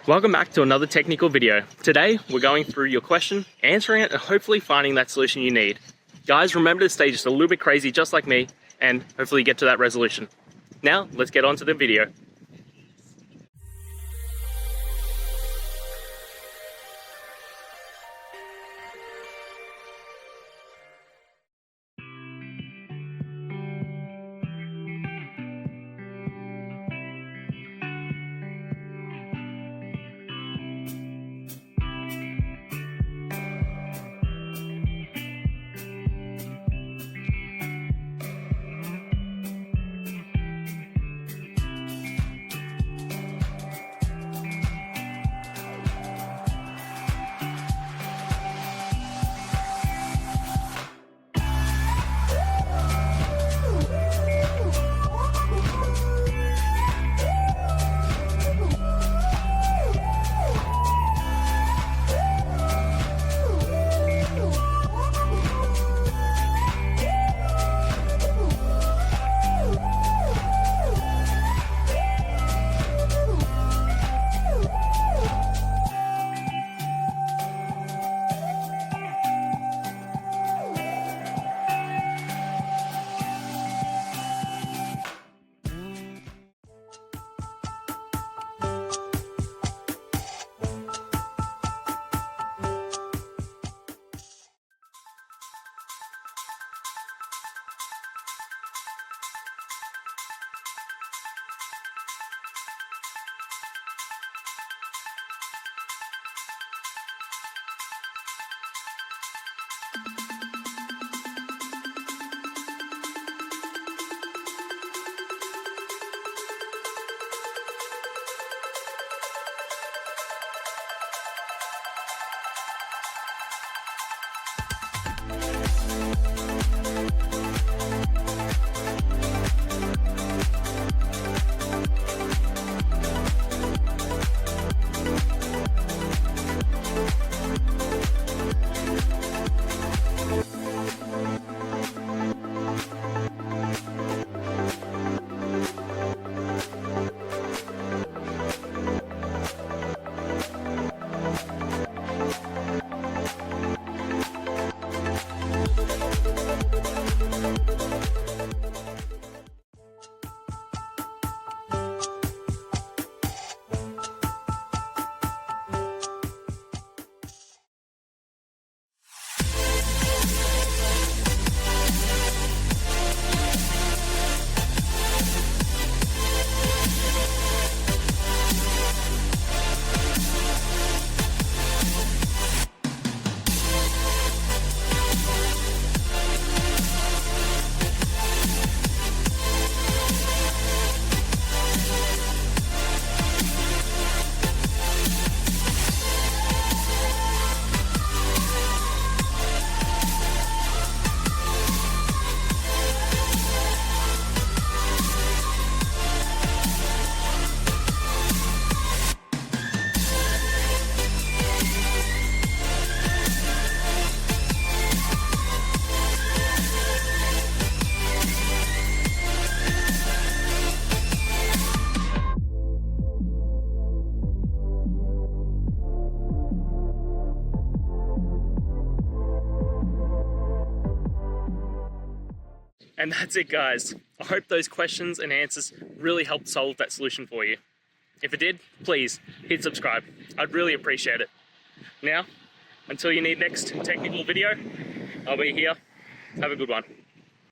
Welcome back to another technical video. Today, we're going through your question, answering it, and hopefully finding that solution you need. Guys, remember to stay just a little bit crazy, just like me, and hopefully get to that resolution. Now, let's get on to the video. And that's it, guys. I hope those questions and answers really helped solve that solution for you. If it did, please hit subscribe. I'd really appreciate it. Now, until you need next technical video, I'll be here. Have a good one.